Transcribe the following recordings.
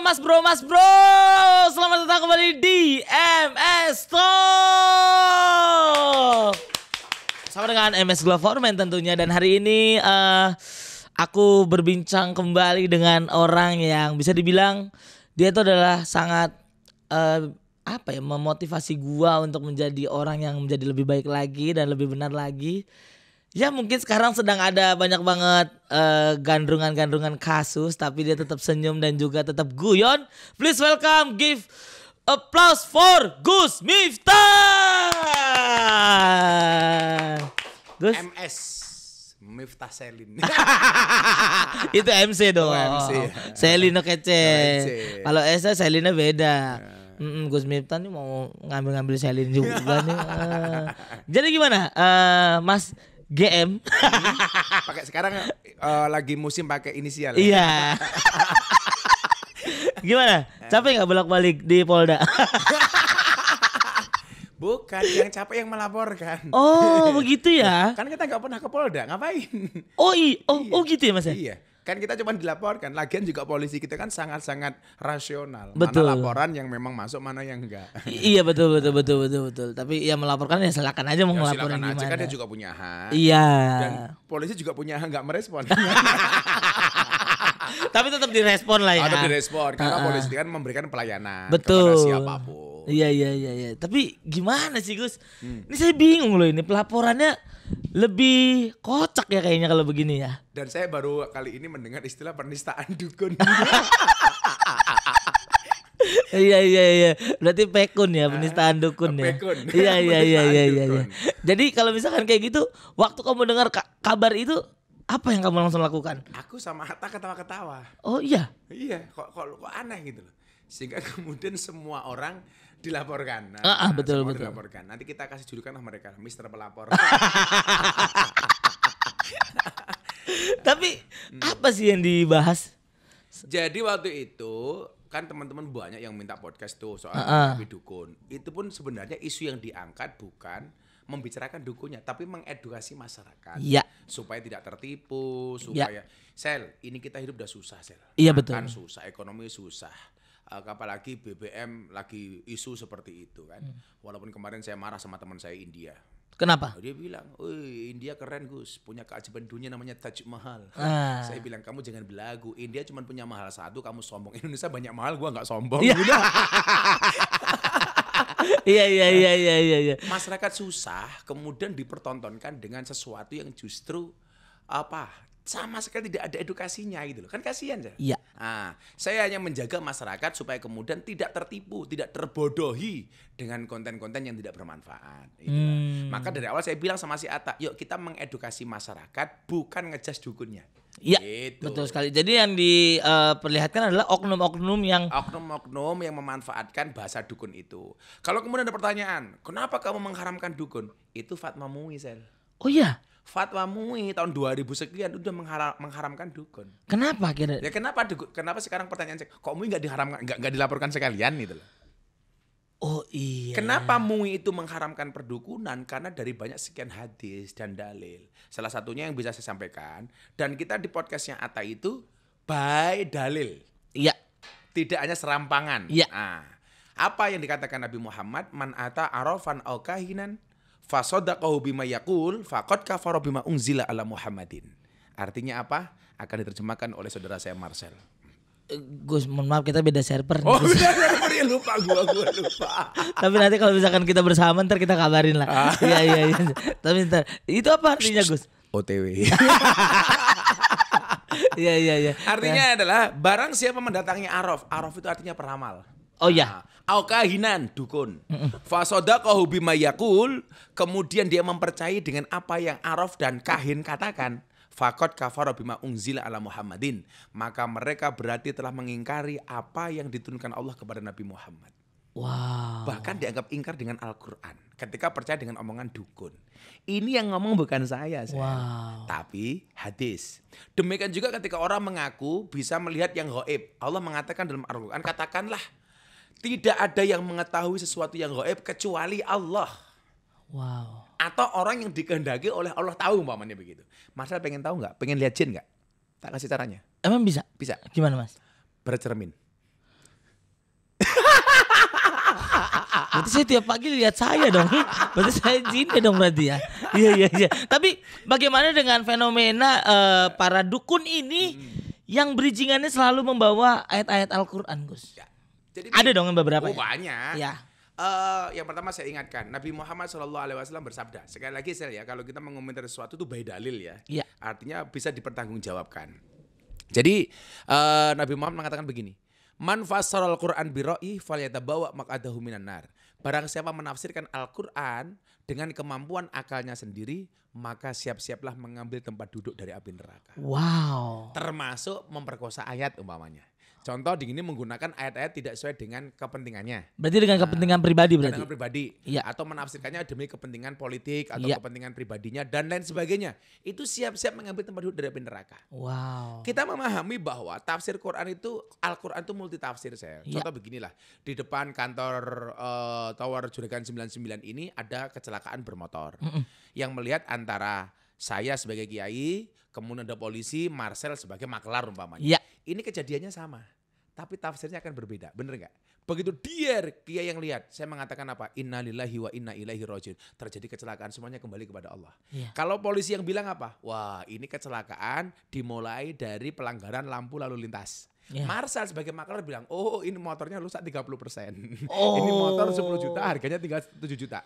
Mas Bro, selamat datang kembali di MS Talk. Sama dengan MS Gloverman tentunya. Dan hari ini aku berbincang kembali dengan orang yang bisa dibilang dia itu adalah sangat memotivasi gua untuk menjadi orang yang menjadi lebih baik lagi dan lebih benar lagi. Ya mungkin sekarang sedang ada banyak banget gandrungan-gandrungan kasus, tapi dia tetap senyum dan juga tetap guyon. Please welcome, give applause for Gus Miftah. Gus MS Miftah Selin. Itu MC dong. MC, ya. Selina kece. MC. Kalau Esa Selina beda. Gus Miftah nih mau ngambil Selin juga nih. Jadi gimana, Mas GM? Pakai sekarang lagi musim pakai inisial. Iya. Gimana? Capek nggak bolak-balik di Polda? Bukan, yang capek yang melaporkan. Oh begitu ya? Kan kita nggak pernah ke Polda, ngapain? Oh gitu ya Mas? Iya. Kan kita cuma dilaporkan. Lagian juga polisi kita kan sangat-sangat rasional. Betul. Mana laporan yang memang masuk, mana yang enggak. Iya betul. Tapi ya melaporkan ya silakan aja mau ngelaporin silakan gimana. aja, kan dia juga punya hak. Iya. Dan polisi juga punya hak nggak merespon. Tapi tetap direspon lah ya. Ada direspon karena polisi kan memberikan pelayanan Betul. kepada siapapun. Iya. Tapi gimana sih Gus? Ini saya bingung loh, ini pelaporannya lebih kocak ya kayaknya kalau begini ya. Dan saya baru kali ini mendengar istilah penistaan dukun. Iya. Berarti pekun ya, penistaan dukun ya. Pekun. Iya. Dukun. Jadi kalau misalkan kayak gitu, waktu kamu dengar kabar itu, apa yang kamu langsung lakukan? Aku sama Hatta ketawa-ketawa. Oh iya. Iya, kok aneh gitu loh. Sehingga kemudian semua orang dilaporkan. Betul. Dilaporkan. Nanti kita kasih julukan lah mereka, Mister Pelapor. Tapi apa sih yang dibahas? Jadi waktu itu kan teman-teman banyak yang minta podcast tuh soal terapi dukun. Itu pun sebenarnya isu yang diangkat bukan membicarakan dukunnya, tapi mengedukasi masyarakat. Iya. Supaya tidak tertipu, supaya Sel, ini kita hidup udah susah, Sel. Iya betul. Makan susah, ekonomi susah. Apalagi BBM lagi isu seperti itu kan. Walaupun kemarin saya marah sama teman saya India. Kenapa? Dia bilang, India keren Gus, punya keajaiban dunia namanya Taj Mahal. Saya bilang, kamu jangan belagu, India cuma punya mahal satu, kamu sombong. Indonesia banyak mahal, gua nggak sombong. Iya. Masyarakat susah, kemudian dipertontonkan dengan sesuatu yang justru sama sekali tidak ada edukasinya gitu loh. Kan kasihan saya. Iya. Saya hanya menjaga masyarakat supaya kemudian tidak tertipu, tidak terbodohi dengan konten-konten yang tidak bermanfaat. Maka dari awal saya bilang sama si Atta, yuk kita mengedukasi masyarakat, bukan ngejas dukunnya. Iya, Gitu. betul sekali. Jadi yang diperlihatkan adalah oknum-oknum yang memanfaatkan bahasa dukun itu. Kalau kemudian ada pertanyaan, kenapa kamu mengharamkan dukun? Itu Fatma MUI, Sel. Oh iya. Fatwa MUI tahun 2000 sekian udah mengharamkan dukun. Kenapa kira? Ya kenapa sekarang pertanyaan kok MUI nggak diharamkan, nggak dilaporkan sekalian gitu loh. Oh iya. Kenapa MUI itu mengharamkan perdukunan? Karena dari banyak sekian hadis dan dalil. Salah satunya yang bisa saya sampaikan, dan kita di podcastnya Atta itu by dalil. Iya. Tidak hanya serampangan. Iya. Apa yang dikatakan Nabi Muhammad, man ata arafan au kahinan fasodaqahu bima yaqul faqad kafara bima unzila ala Muhammadin. Artinya apa? Akan diterjemahkan oleh saudara saya Marcel. Gus, mohon maaf kita beda server. Oh, udah lupa gua lupa. Tapi nanti kalau misalkan kita bersama ntar kita kabarin lah. Iya. Tapi ntar itu apa artinya Gus? OTW. Iya. Artinya adalah barang siapa mendatangi araf. Araf itu artinya peramal. Oh iya. Au kahinan, dukun. Fasodaqahu bima yaqul, kemudian dia mempercayai dengan apa yang araf dan kahin katakan. Faqad kafara bima unzila ala Muhammadin. Maka mereka berarti telah mengingkari apa yang diturunkan Allah kepada Nabi Muhammad. Wow. Bahkan dianggap ingkar dengan Al-Quran ketika percaya dengan omongan dukun. Ini yang ngomong bukan saya. Wow. Tapi hadis. Demikian juga ketika orang mengaku bisa melihat yang gaib. Allah mengatakan dalam Al-Quran, katakanlah tidak ada yang mengetahui sesuatu yang gaib kecuali Allah. Wow. Atau orang yang dikehendaki oleh Allah tahu umpamanya begitu. Marcel pengen tahu nggak? Pengen lihat jin nggak? Tak kasih caranya. Emang bisa? Bisa. Gimana Mas? Bercermin. Berarti saya tiap pagi lihat saya dong. Berarti saya jinnya dong berarti ya. Iya. Tapi bagaimana dengan fenomena para dukun ini yang bridgingannya selalu membawa ayat-ayat Al-Quran, Gus? Ya. Jadi Ada dong yang beberapa. banyak. Ya. Yang pertama saya ingatkan, Nabi Muhammad SAW bersabda. Sekali lagi saya kalau kita mengomentari sesuatu itu by dalil ya. Iya. Artinya bisa dipertanggungjawabkan. Jadi Nabi Muhammad mengatakan begini. Man fassaral Qur'an birra'i falyatabawa maq'adahu minan nar. Barang siapa menafsirkan Al-Qur'an dengan kemampuan akalnya sendiri, maka siap-siaplah mengambil tempat duduk dari api neraka. Wow. Termasuk memperkosa ayat umpamanya. Contoh di sini menggunakan ayat-ayat tidak sesuai dengan kepentingannya. Berarti dengan kepentingan pribadi berarti. Dengan pribadi. Iya. Atau menafsirkannya demi kepentingan politik atau Iya. kepentingan pribadinya dan lain sebagainya. Itu siap-siap mengambil tempat duduk dari api neraka. Wow. Kita memahami bahwa tafsir Quran itu, Al-Quran itu multi tafsir saya. Iya. Contoh beginilah, di depan kantor Tower Juragan 99 ini ada kecelakaan bermotor. Yang melihat antara saya sebagai kiai, kemudian ada polisi, Marcel sebagai maklar umpamanya. Iya. Ini kejadiannya sama, tapi tafsirnya akan berbeda, bener nggak? Begitu dia yang lihat, saya mengatakan apa? Innalillahi wa inna ilaihi rajiun. Terjadi kecelakaan, semuanya kembali kepada Allah. Iya. Kalau polisi yang bilang apa? Wah, ini kecelakaan dimulai dari pelanggaran lampu lalu lintas. Iya. Marcel sebagai maklar bilang, oh ini motornya rusak 30%. Oh. Ini motor 10 juta, harganya tinggal 7 juta.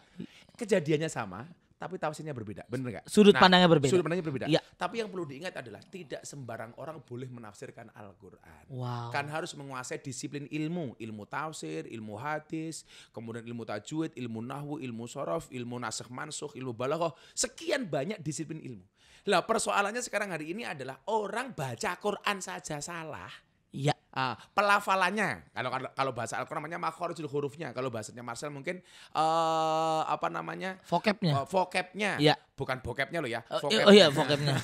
Kejadiannya sama, tapi tafsirnya berbeda, bener nggak? Sudut pandangnya berbeda. Sudut pandangnya berbeda. Iya. Tapi yang perlu diingat adalah tidak sembarang orang boleh menafsirkan Al-Quran. Wow. Kan harus menguasai disiplin ilmu tafsir, ilmu hadis, kemudian ilmu tajwid, ilmu nahwu, ilmu sorof, ilmu nasikh mansukh, ilmu balaghah, sekian banyak disiplin ilmu. Lah persoalannya sekarang hari ini adalah orang baca Quran saja salah. Iya. Pelafalannya, kalau bahasa Al-Quran namanya makhorijul hurufnya, kalau bahasanya Marcel mungkin Vocabnya. vocabnya, Iya. bukan vocabnya loh ya. Oh iya, vocabnya.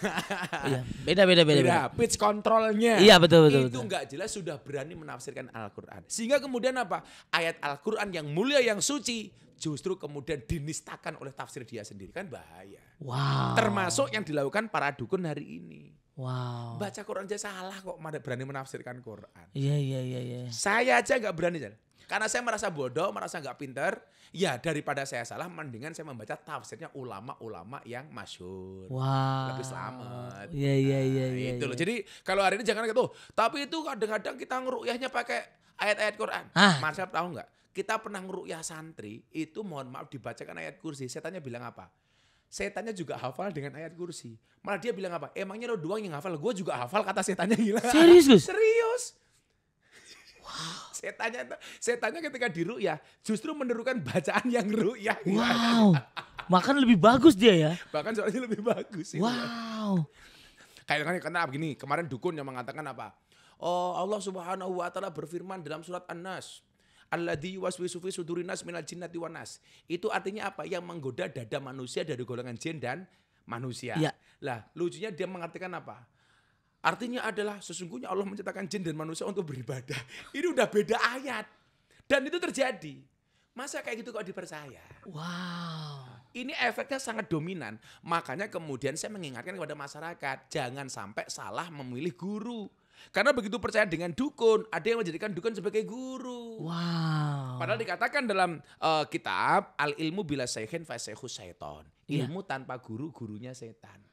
Iya. Beda. Pitch controlnya. Iya, betul. Itu nggak jelas sudah berani menafsirkan Al-Quran. Sehingga kemudian apa? Ayat Al-Quran yang mulia, yang suci, justru kemudian dinistakan oleh tafsir dia sendiri. Kan bahaya. Wow. Termasuk yang dilakukan para dukun hari ini. Wow. Baca Quran aja salah kok berani menafsirkan Quran. Iya. Saya aja nggak berani. Karena saya merasa bodoh, merasa nggak pinter. Ya daripada saya salah, mendingan saya membaca tafsirnya ulama-ulama yang masyhur. Wow. Lebih selamat. Iya. Itu loh. Jadi kalau hari ini jangan gitu. Tapi itu kadang-kadang kita ngeruqyahnya pakai ayat-ayat Quran. Ah. Marcel tahu nggak? Kita pernah ngeruqyah santri, itu mohon maaf dibacakan ayat kursi. Setannya bilang apa? Setannya juga hafal dengan ayat kursi. Malah dia bilang apa? Emangnya lo doang yang hafal? Gue juga hafal, kata setannya. Gila. Serius, Gus? Serius. Wow. Setannya ketika diruqyah justru menirukan bacaan yang ruqyah. Wow. Makan lebih bagus dia ya. Bahkan soalnya lebih bagus. Wow. Kayak karena begini, kemarin dukun yang mengatakan apa? Oh, Allah Subhanahu wa taala berfirman dalam surat An-Nas. Alladzi yuwaswisu fi sudurin nas minal jinnati wan nas. Itu artinya apa? Yang menggoda dada manusia dari golongan jin dan manusia. Ya. Lah, lucunya dia mengartikan apa? Artinya adalah sesungguhnya Allah menciptakan jin dan manusia untuk beribadah. Ini udah beda ayat. Dan itu terjadi. Masa kayak gitu kok dipercaya? Wow. Ini efeknya sangat dominan. Makanya kemudian saya mengingatkan kepada masyarakat, jangan sampai salah memilih guru. Karena begitu percaya dengan dukun, ada yang menjadikan dukun sebagai guru. Wow. Padahal dikatakan dalam kitab al-ilmu bila saykhin fa saykhu syaiton. Iya. Ilmu tanpa guru, gurunya setan.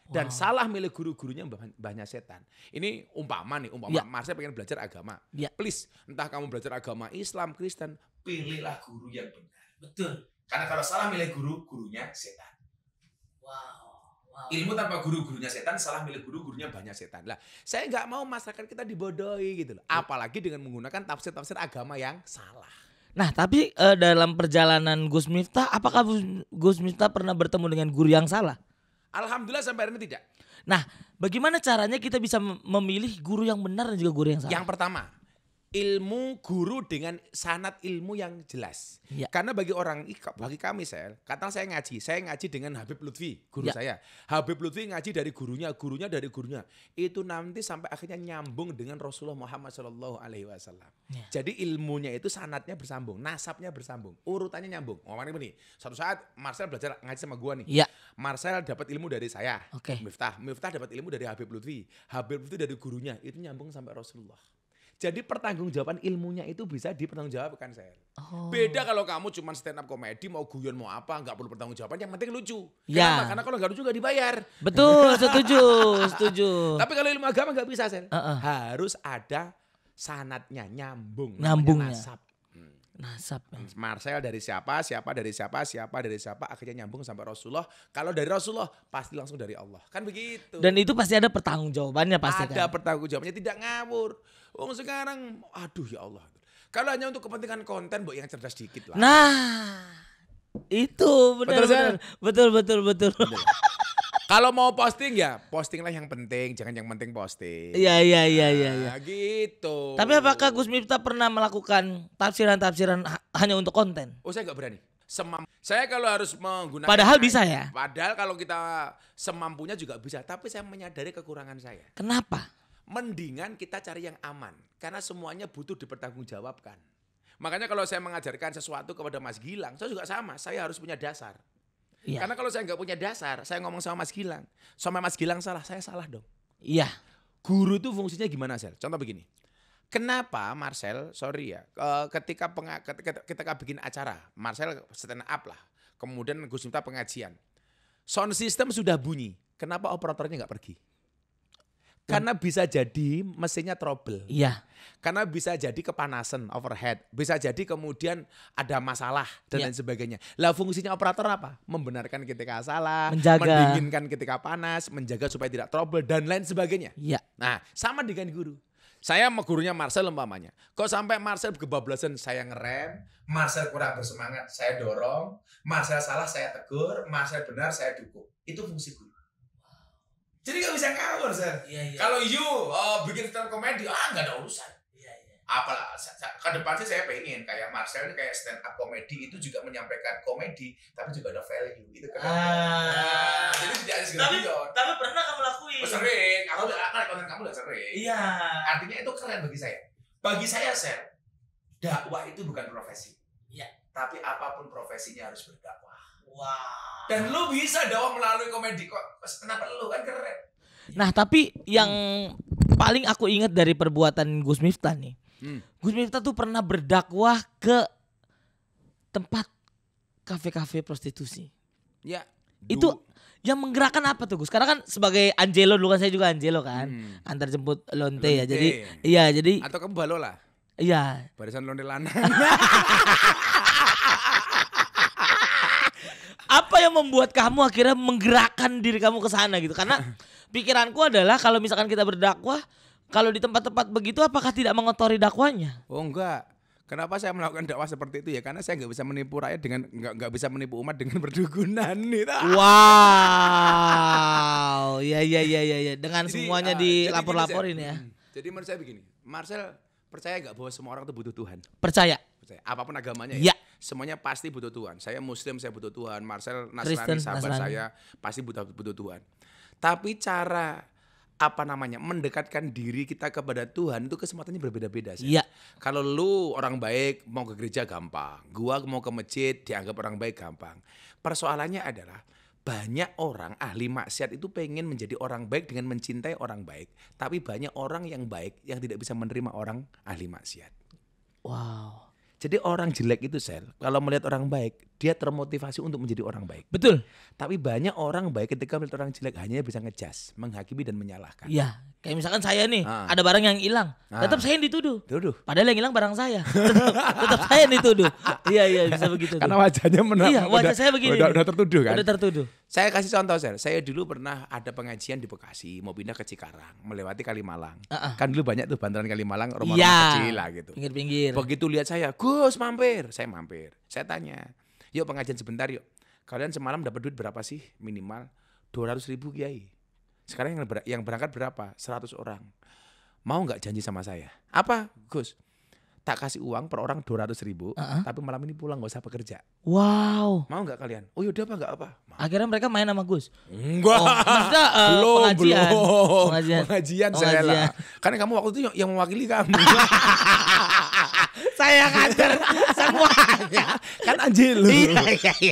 Dan salah milih guru-gurunya banyak setan. Ini umpama Iya. Marcel pengen belajar agama. Iya. Please, entah kamu belajar agama Islam, Kristen, pilihlah guru yang benar. Betul. Karena kalau salah milih guru, gurunya setan. Wow. Ilmu tanpa guru-gurunya setan, salah milih guru-gurunya banyak setan. Lah, saya nggak mau masyarakat kita dibodohi gitu loh. Apalagi dengan menggunakan tafsir-tafsir agama yang salah. Nah, tapi dalam perjalanan Gus Miftah, apakah Gus Miftah pernah bertemu dengan guru yang salah? Alhamdulillah sampai hari ini tidak. Nah, bagaimana caranya kita bisa memilih guru yang benar dan juga guru yang salah? Yang pertama, ilmu guru dengan sanad ilmu yang jelas. Ya. Karena bagi kami kadang saya ngaji dengan Habib Lutfi, guru Ya. saya. Habib Lutfi ngaji dari gurunya dari gurunya. Itu nanti sampai akhirnya nyambung dengan Rasulullah Muhammad SAW. Ya. Jadi ilmunya itu sanadnya bersambung, nasabnya bersambung, urutannya nyambung. Ngomongin begini, suatu saat Marcel belajar ngaji sama gua nih. Iya. Marcel dapat ilmu dari saya. Oke. Miftah dapat ilmu dari Habib Lutfi dari gurunya, itu nyambung sampai Rasulullah. Jadi pertanggungjawaban ilmunya itu bisa dipertanggungjawabkan, Sel. Oh. Beda kalau kamu cuma stand up komedi, mau guyon mau apa, nggak perlu pertanggungjawaban, yang penting lucu. Ya. Kenapa? Karena kalau nggak lucu nggak dibayar. Betul, setuju, setuju. Tapi kalau ilmu agama nggak bisa, Sel. Uh-uh. Harus ada sanatnya, nyambung. Nyambungnya. Nasab. Nasab. Marcel dari siapa, siapa dari siapa, siapa dari siapa, akhirnya nyambung sampai Rasulullah. Kalau dari Rasulullah pasti langsung dari Allah. Kan begitu. Dan itu pasti ada pertanggungjawabannya pasti ada kan. pertanggungjawabannya, tidak ngawur. Sekarang aduh ya Allah. Kalau hanya untuk kepentingan konten, yang cerdas dikit lah. Nah, itu benar. Betul. Kalau mau posting ya postinglah yang penting, jangan yang penting posting. Iya. Nah, gitu. Tapi apakah Gus Miftah pernah melakukan tafsiran hanya untuk konten? Oh, saya nggak berani. Saya kalau harus menggunakan. Padahal bisa ya? Padahal kalau kita semampunya juga bisa. Tapi saya menyadari kekurangan saya. Kenapa? Mendingan kita cari yang aman. Karena semuanya butuh dipertanggungjawabkan. Makanya kalau saya mengajarkan sesuatu kepada Mas Gilang, saya juga sama. Saya harus punya dasar. Iya. Karena kalau saya nggak punya dasar, saya ngomong sama Mas Gilang. Sama Mas Gilang salah, saya salah dong. Iya. Guru itu fungsinya gimana, Sel? Contoh begini. Kenapa Marcel, sorry ya, ketika bikin acara, Marcel stand up lah. Kemudian Gus Miftah pengajian. Sound system sudah bunyi. Kenapa operatornya nggak pergi? Karena bisa jadi mesinnya trouble. Iya. Karena bisa jadi kepanasan overhead. Bisa jadi kemudian ada masalah dan Iya. lain sebagainya. Lah fungsinya operator apa? Membenarkan ketika salah, Menjaga. mendinginkan ketika panas, menjaga supaya tidak trouble dan lain sebagainya. Iya. Nah sama dengan guru. Saya sama gurunya Marcel umpamanya. Kok sampai Marcel kebablasan saya ngerem, Marcel kurang bersemangat saya dorong, Marcel salah saya tegur, Marcel benar saya dukung. Itu fungsi guru. Jadi gak bisa ngawur, Sir. Iya. Kalau bikin stand komedi, nggak ada urusan. Iya. Apalah, ke depan sih saya pengen kayak Marcel ini kayak stand up komedi itu juga menyampaikan komedi, tapi juga ada value. Itu keren. Jadi tidak ada segala guyon. Tapi pernah kamu lakuin? Sering, aku udah konten kamu udah sering. Iya. Artinya itu keren bagi saya. Bagi saya, Sir, dakwah itu bukan profesi. Iya. Tapi apapun profesinya harus berdakwah. Wow. Dan lu bisa dakwah melalui komedi kok. Kenapa lu kan keren? Nah, tapi yang paling aku ingat dari perbuatan Gus Miftah nih. Gus Miftah tuh pernah berdakwah ke tempat kafe-kafe prostitusi. Ya. Itu yang menggerakkan apa tuh Gus? Karena kan sebagai Angelo dulu kan, saya juga Angelo kan. Antar jemput lonte ya. Jadi iya, jadi atau kamu balola? iya. Barisan lonte lanang. Apa yang membuat kamu akhirnya menggerakkan diri kamu ke sana gitu? Karena pikiranku adalah kalau misalkan kita berdakwah, kalau di tempat-tempat begitu apakah tidak mengotori dakwanya? Oh enggak. Kenapa saya melakukan dakwah seperti itu ya? Karena saya nggak bisa menipu rakyat dengan nggak bisa menipu umat dengan berdukunan itu. Wow, ya. Dengan Jadi, semuanya jadi dilapor-laporin gini, ya. Jadi menurut saya begini, Marcel percaya nggak bahwa semua orang itu butuh Tuhan? Percaya. Apapun agamanya Ya. semuanya pasti butuh Tuhan. Saya Muslim, saya butuh Tuhan. Marcel Kristen, Nasrani, sahabat Nasrani. saya pasti butuh Tuhan. Tapi cara mendekatkan diri kita kepada Tuhan itu kesempatannya berbeda-beda sih. Iya. Kalau lu orang baik mau ke gereja gampang, gua mau ke masjid dianggap orang baik gampang. Persoalannya adalah banyak orang ahli maksiat itu pengen menjadi orang baik dengan mencintai orang baik, tapi banyak orang yang baik yang tidak bisa menerima orang ahli maksiat. Wow. Jadi orang jelek itu, Sel, kalau melihat orang baik, dia termotivasi untuk menjadi orang baik. Betul. Tapi banyak orang baik ketika melihat orang jelek hanya bisa ngejudge, menghakimi dan menyalahkan. Iya. Kayak misalkan saya nih, Ah. ada barang yang hilang, tetap saya yang dituduh. Tuduh. Padahal yang hilang barang saya. tetap saya yang dituduh. Iya, bisa begitu. tuh. Karena wajahnya Iya, wajah saya begini. Udah tertuduh kan? Udah tertuduh. Saya kasih contoh, Sel. Saya dulu pernah ada pengajian di Bekasi, mau pindah ke Cikarang, melewati Kalimalang. Kan dulu banyak tuh bantaran Kalimalang, rumah-rumah Iya. kecil lah gitu. Pinggir-pinggir. Begitu lihat saya, Gus mampir. Saya mampir. Saya tanya, yuk pengajian sebentar yuk. Kalian semalam dapat duit berapa sih? Minimal 200.000 Kiai. Sekarang yang berangkat berapa? 100 orang. Mau nggak janji sama saya? Apa, Gus? Tak kasih uang per orang 200.000, tapi malam ini pulang nggak usah bekerja. Wow. Mau nggak kalian? Oh yaudah apa nggak apa? Mau. Akhirnya mereka main sama Gus. Enggak. Maksudnya pengajian. Pengajian saya lah. Karena kamu waktu itu yang mewakili kamu. Saya ngatur semuanya. Kan anjing lu.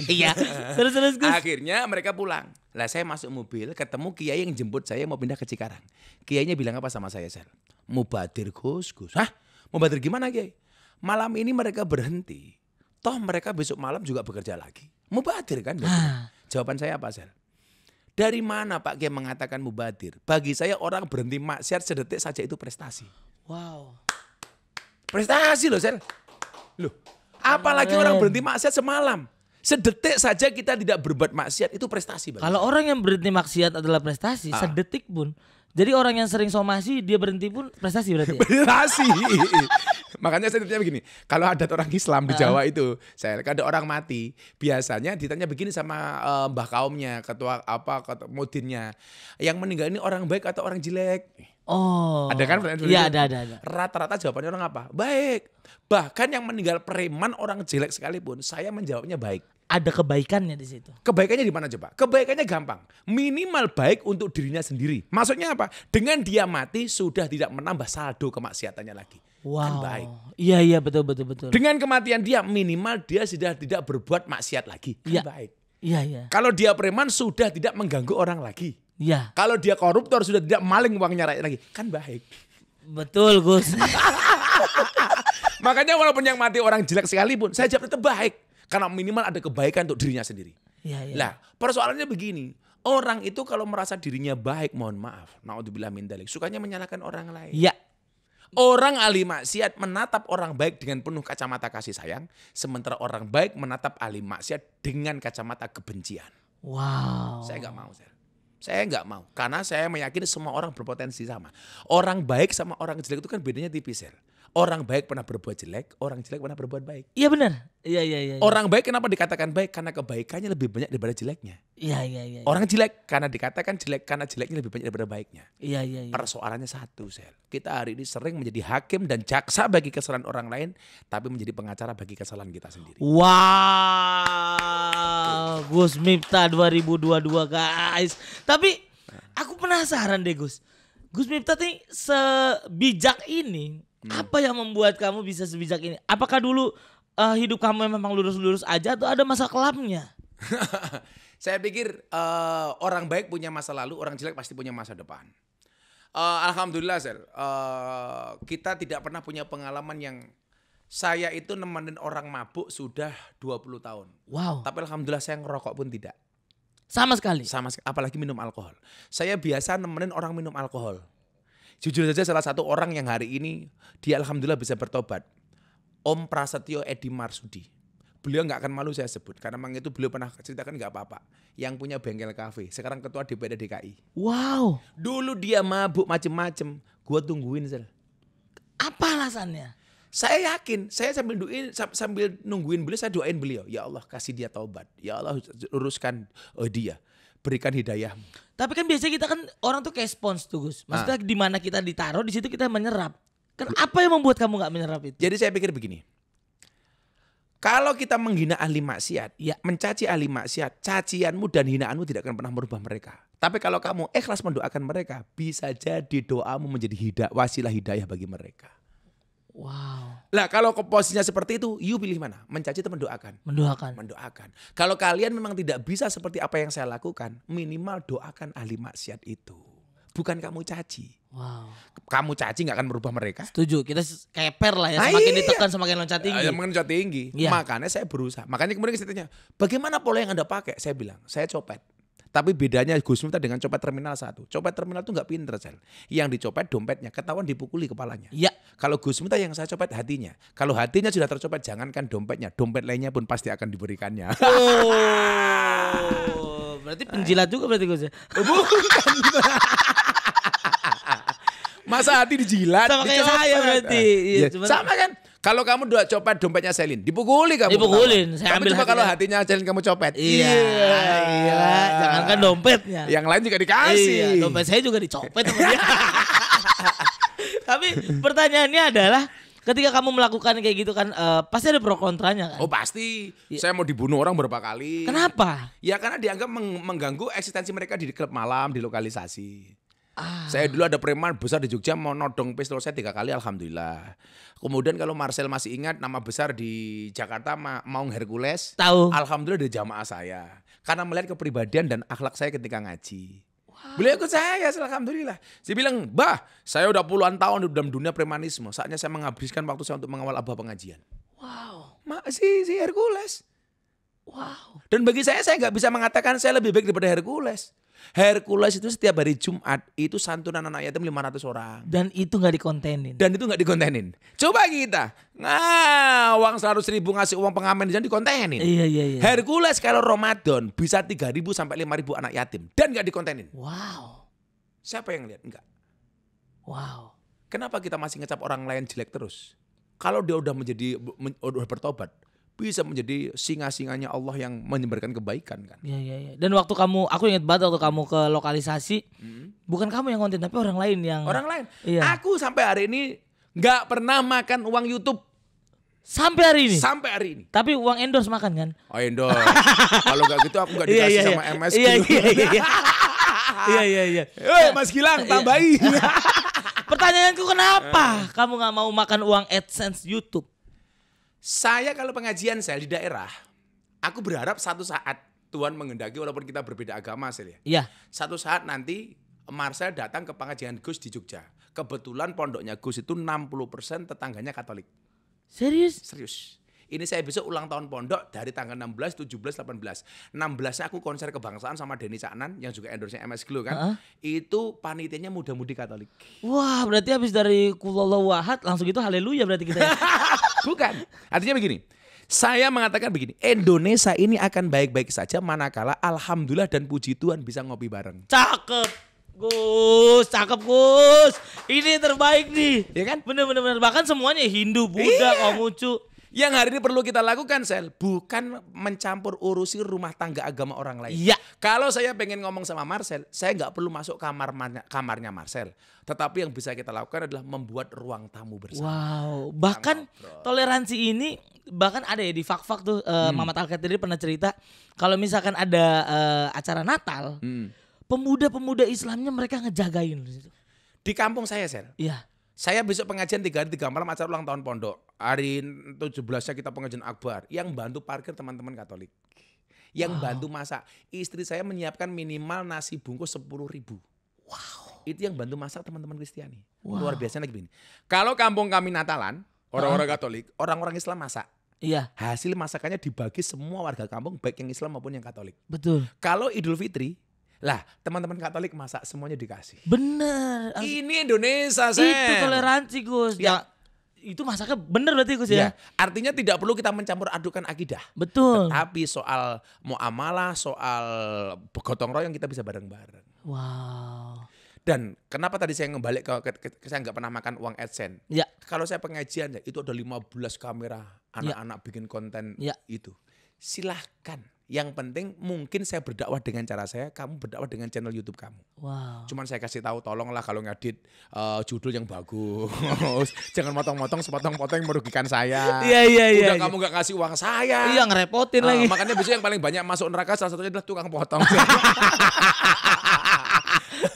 Iya. Terus Gus. Akhirnya mereka pulang. Lah saya masuk mobil, ketemu kiai yang jemput saya mau pindah ke Cikarang. Kiainya bilang apa sama saya, Sel? Mubadir Gus. Hah? Mubadir gimana, Kiai? Malam ini mereka berhenti. Toh mereka besok malam juga bekerja lagi. Mubadir kan? Jawaban saya apa, Sel? Dari mana Pak Kiai mengatakan mubadir? Bagi saya orang berhenti maksiat sedetik saja itu prestasi. Wow. Prestasi loh, Sel. Loh, apalagi orang berhenti maksiat semalam. Sedetik saja kita tidak berbuat maksiat itu prestasi. Kalau orang yang berhenti maksiat adalah prestasi, sedetik pun. Jadi orang yang sering somasi dia berhenti pun prestasi berarti ya? Prestasi. Makanya saya ditanya begini, kalau ada orang Islam di Jawa itu, saya ada orang mati, biasanya ditanya begini sama mbah kaumnya, ketua mudinnya, yang meninggal ini orang baik atau orang jelek? Oh. Ada kan? Iya ada. Rata-rata jawabannya orang apa? Baik. Bahkan yang meninggal preman orang jelek sekalipun, saya menjawabnya baik. Ada kebaikannya di situ. Kebaikannya di mana coba? Kebaikannya gampang. Minimal baik untuk dirinya sendiri. Maksudnya apa? Dengan dia mati sudah tidak menambah saldo kemaksiatannya lagi. Wow. Kan baik. Iya betul. Dengan kematian dia minimal dia sudah tidak berbuat maksiat lagi. Kan baik. Iya. Kalau dia preman sudah tidak mengganggu orang lagi. Iya. Kalau dia koruptor sudah tidak maling uangnya rakyat lagi. Kan baik. Betul Gus. Makanya walaupun yang mati orang jelek sekalipun, saya jawab tetap baik. Karena minimal ada kebaikan untuk dirinya sendiri. Iya. Lah, persoalannya begini. Orang itu kalau merasa dirinya baik, mohon maaf, naudzubillah min dzalik, sukanya menyalahkan orang lain. Iya. Orang ahli maksiat menatap orang baik dengan penuh kacamata kasih sayang, sementara orang baik menatap ahli maksiat dengan kacamata kebencian. Wow. Saya nggak mau, saya nggak mau, karena saya meyakini semua orang berpotensi sama. Orang baik sama orang jelek itu kan bedanya tipis, Sel. Orang baik pernah berbuat jelek, orang jelek pernah berbuat baik. Iya benar. Iya. Orang baik kenapa dikatakan baik? Karena kebaikannya lebih banyak daripada jeleknya. Iya. Orang jelek karena dikatakan jelek karena jeleknya lebih banyak daripada baiknya. Iya. Persoalannya satu, Sel. Kita hari ini sering menjadi hakim dan jaksa bagi kesalahan orang lain, tapi menjadi pengacara bagi kesalahan kita sendiri. Wow, Gus Miftah 2022 guys. Tapi aku penasaran deh Gus. Gus Miftah nih sebijak ini. Apa yang membuat kamu bisa sebijak ini? Apakah dulu hidup kamu memang lurus-lurus aja atau ada masa kelamnya? Saya pikir orang baik punya masa lalu, orang jelek pasti punya masa depan. Alhamdulillah, Sel. Kita tidak pernah punya pengalaman yang saya itu nemenin orang mabuk sudah 20 tahun. Wow. Tapi alhamdulillah saya ngerokok pun tidak. Sama sekali? Apalagi minum alkohol. Saya biasa nemenin orang minum alkohol. Jujur saja salah satu orang yang hari ini dia alhamdulillah bisa bertobat. Om Prasetyo Edi Marsudi. Beliau nggak akan malu saya sebut karena memang itu beliau pernah ceritakan nggak apa-apa. Yang punya bengkel kafe, sekarang ketua DPD DKI. Wow. Dulu dia mabuk macem-macem, gua tungguin, Sel. Apa alasannya? Saya yakin, saya sambil nungguin beliau, saya doain beliau, ya Allah kasih dia taubat, ya Allah uruskan dia, berikan hidayah. Tapi kan biasanya kita kan orang tuh kayak spons tuh Gus. Maksudnya di mana kita ditaruh di situ kita menyerap. Kan apa yang membuat kamu nggak menyerap itu? Jadi saya pikir begini. Kalau kita menghina ahli maksiat, mencaci ahli maksiat, cacianmu dan hinaanmu tidak akan pernah merubah mereka. Tapi kalau kamu ikhlas mendoakan mereka, bisa jadi doamu menjadi wasilah hidayah bagi mereka. Wow. Lah kalau posisinya seperti itu, you pilih mana? Mencaci atau mendoakan? Mendoakan. Kalau kalian memang tidak bisa seperti apa yang saya lakukan, minimal doakan ahli maksiat itu. Bukan kamu caci. Wow. Kamu caci gak akan merubah mereka. Setuju, kita keper lah ya. Semakin ditekan semakin loncat tinggi. Semakin loncat tinggi. Iya. Makanya saya berusaha. Makanya kemudian saya tanya, bagaimana pola yang Anda pakai? Saya bilang, saya copet. Tapi bedanya Gus Miftah dengan copet terminal 1. Copet terminal itu gak pinter, Sel. Yang dicopet dompetnya, ketahuan dipukuli kepalanya. Iya. Kalau Gus Miftah yang saya copet hatinya. Kalau hatinya sudah tercopet, jangankan dompetnya, dompet lainnya pun pasti akan diberikannya. Oh, berarti penjilat juga berarti Gus ya? Bukan. Masa hati dijilat? Sama kayak saya berarti. Iya, sama kan? Kalau kamu copet dompetnya Selin, dipukuli kamu. Dipukulin. Saya ambil coba kalau hatinya Selin kamu copet. Iya. Jangankan dompetnya. Yang lain juga dikasih. Iya, dompet saya juga dicopet sama dia. Tapi pertanyaannya adalah ketika kamu melakukan kayak gitu kan pasti ada pro kontranya kan? Oh pasti. Saya mau dibunuh orang berapa kali. Kenapa? Ya karena dianggap mengganggu eksistensi mereka di klub malam, di lokalisasi. Saya dulu ada preman besar di Jogja mau nodong pistol saya 3 kali alhamdulillah. Kemudian kalau Marcel masih ingat nama besar di Jakarta Maung Hercules. Tahu. Alhamdulillah dari jamaah saya. Karena melihat kepribadian dan akhlak saya ketika ngaji. Beliau ikut saya, alhamdulillah. Saya bilang, "Bah, saya udah puluhan tahun di dalam dunia premanisme. Saatnya saya menghabiskan waktu saya untuk mengawal abah pengajian." Wow. Si Hercules. Wow. Dan bagi saya nggak bisa mengatakan saya lebih baik daripada Hercules. Hercules itu setiap hari Jumat itu santunan anak yatim 500 orang. Dan itu nggak dikontenin. Dan itu nggak dikontenin. Coba kita, uang 100.000 ngasih uang pengamen dan dikontenin. Iya. Hercules kalau Ramadan bisa 3.000 sampai 5.000 anak yatim dan nggak dikontenin. Wow. Siapa yang lihat? Enggak. Wow. Kenapa kita masih ngecap orang lain jelek terus? Kalau dia udah udah bertobat, bisa menjadi singa-singanya Allah yang menyebarkan kebaikan kan. Iya. Dan waktu aku ingat banget waktu kamu ke lokalisasi, bukan kamu yang konten tapi orang lain yang. Orang lain. Iya. Aku sampai hari ini nggak pernah makan uang YouTube. Sampai hari ini. Sampai hari ini. Tapi uang endorse makan kan? Oh endorse. Kalau nggak gitu aku nggak dikasih sama MS. Iya. Mas Gilang tambahin. Pertanyaanku kenapa kamu nggak mau makan uang AdSense YouTube? Saya kalau pengajian saya di daerah, aku berharap satu saat Tuhan mengendaki walaupun kita berbeda agama ya. Iya. Satu saat nanti Marcel datang ke pengajian Gus di Jogja. Kebetulan pondoknya Gus itu 60% tetangganya Katolik. Serius? Serius. Ini saya besok ulang tahun pondok dari tanggal 16, 17, 18. 16-nya aku konser kebangsaan sama Denny Caknan yang juga endorse-nya MS Glow kan. Itu panitianya muda-mudi Katolik. Wah, berarti habis dari Kulullahu Ahad langsung itu haleluya berarti kita. Bukan. Artinya begini. Saya mengatakan begini, Indonesia ini akan baik-baik saja manakala alhamdulillah dan puji Tuhan bisa ngopi bareng. Cakep. Cakep Gus. Ini terbaik nih. Ya kan? Bener. Bahkan semuanya Hindu, Buddha, Konghucu. Yang hari ini perlu kita lakukan, Sel, bukan mencampur urusi rumah tangga agama orang lain. Iya. Kalau saya pengen ngomong sama Marcel, saya nggak perlu masuk kamarnya Marcel. Tetapi yang bisa kita lakukan adalah membuat ruang tamu bersama. Wow, bahkan toleransi ini bahkan ada ya di Fak-Fak tuh Mamat Al-Katiri pernah cerita kalau misalkan ada acara Natal, pemuda-pemuda Islamnya mereka ngejagain. Di kampung saya, Sel. Iya. Saya besok pengajian 3 hari 3 malam acara ulang tahun pondok. Hari 17-nya kita pengajian akbar. Yang bantu parkir teman-teman Katolik. Yang bantu masak. Istri saya menyiapkan minimal nasi bungkus 10.000. Wow. Itu yang bantu masak teman-teman Kristiani. Luar biasa lagi begini. Kalau kampung kami Natalan, orang-orang Katolik, orang-orang Islam masak. Iya. Hasil masakannya dibagi semua warga kampung, baik yang Islam maupun yang Katolik. Betul. Kalau Idul Fitri, lah teman-teman Katolik masak semuanya dikasih. Bener. Ini Indonesia, Sam. Itu toleransi Gus. Ya. Itu masaknya bener berarti Gus ya? Artinya tidak perlu kita mencampur adukan akidah. Betul. Tetapi soal muamalah, soal gotong royong kita bisa bareng-bareng. Wow. Dan kenapa tadi saya kembali ke saya nggak pernah makan uang AdSense. Ya. Kalau saya pengajian itu ada 15 kamera anak-anak bikin konten itu. Silahkan. Yang penting mungkin saya berdakwah dengan cara saya, kamu berdakwah dengan channel YouTube kamu. Wow. Cuman saya kasih tahu tolonglah kalau ngedit judul yang bagus. Jangan motong-motong sepotong-potong yang merugikan saya. Iya. Udah kamu gak kasih uang saya. Iya ngerepotin lagi. Makanya besok yang paling banyak masuk neraka salah satunya adalah tukang potong.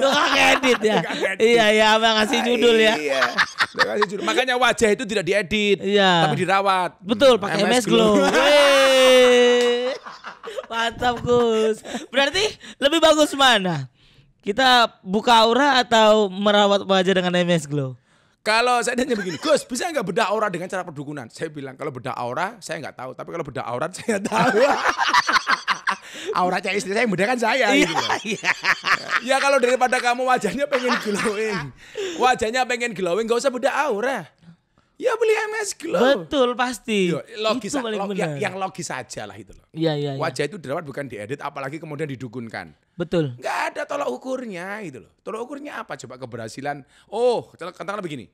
Tukang edit ya. Iya, abang ngasih judul ya. Iya. Kasih judul. Makanya wajah itu tidak diedit, tapi dirawat. Betul, pakai MS Glow. Mantap Gus. Berarti lebih bagus mana? Kita buka aura atau merawat wajah dengan MS Glow? Kalau saya tanya begini, Gus bisa nggak bedah aura dengan cara perdukunan? Saya bilang kalau bedah aura saya nggak tahu, tapi kalau bedah aurat saya tahu. Auratnya istri saya yang bedahkan saya. Gitu. Ya kalau daripada kamu wajahnya pengen glowing, nggak usah bedah aura. Ya beli MS Glow. Betul pasti. Logis, itu paling benar. Yang logis saja lah itu loh. Iya. Wajah itu dirawat bukan diedit, apalagi kemudian didukunkan. Betul. Nggak ada tolak ukurnya itu loh. Tolak ukurnya apa? Coba keberhasilan. Oh, katakanlah begini.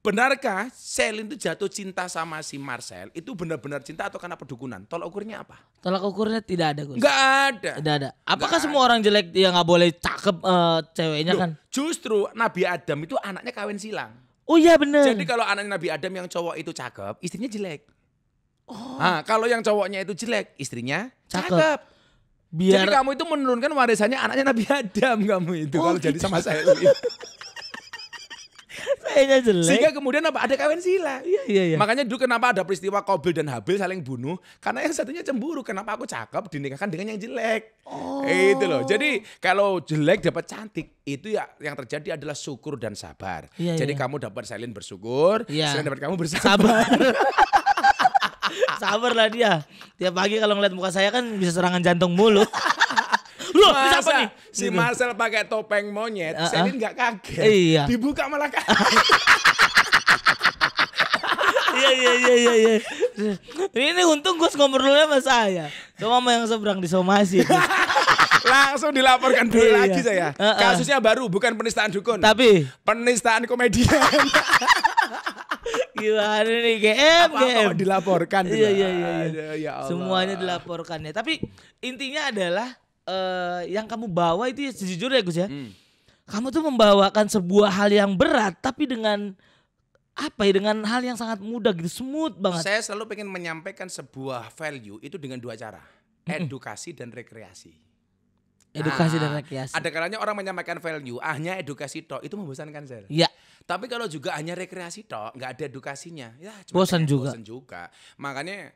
Benarkah Selin itu jatuh cinta sama si Marcel? Itu benar-benar cinta atau karena perdukunan? Tolak ukurnya apa? Tolak ukurnya tidak ada Gus. Nggak ada. Tidak ada. Apakah semua orang jelek yang nggak boleh cakep ceweknya kan? Justru Nabi Adam itu anaknya kawin silang. Oh iya benar. Jadi kalau anak Nabi Adam yang cowok itu cakep, istrinya jelek. Nah, kalau yang cowoknya itu jelek, istrinya cakep. Biar Jadi kamu itu menurunkan warisannya anaknya Nabi Adam kamu itu kalau jadi sama saya. kayaknya jelek. Sehingga kemudian apa? Ada kawin sila. Iya. Makanya dulu kenapa ada peristiwa Qabil dan Habil saling bunuh? Karena yang satunya cemburu. Kenapa aku cakep dinikahkan dengan yang jelek? Itu loh. Jadi kalau jelek dapat cantik, itu ya yang terjadi adalah syukur dan sabar. Jadi kamu dapat Selin bersyukur, Selin dapat kamu bersabar. Sabar lah dia. Tiap pagi kalau ngeliat muka saya kan bisa serangan jantung mulu. Loh, siapa nih? Si Marcel pakai topeng monyet, Selin nggak kaget. Iya. Dibuka malah kaget. Iya. Ini untung Gus ngobrolnya sama saya. Cuma sama yang seberang di somasi. Langsung dilaporkan dulu Iya. lagi saya. Kasusnya baru, bukan penistaan dukun. Tapi penistaan komedian. gimana nih GM? Apa dilaporkan. Iya. Ya Allah. Semuanya dilaporkan ya. Tapi intinya adalah yang kamu bawa itu ya, sejujurnya Gus ya. Kamu tuh membawakan sebuah hal yang berat tapi dengan apa ya, dengan hal yang sangat mudah gitu, smooth banget. Saya selalu pengen menyampaikan sebuah value itu dengan dua cara. Edukasi dan rekreasi. Edukasi dan rekreasi. Ada kalanya orang menyampaikan value, hanya edukasi tok, itu membosankan saya. Iya. Tapi kalau juga hanya rekreasi tok, nggak ada edukasinya, ya Bosan juga. Bosan juga. Makanya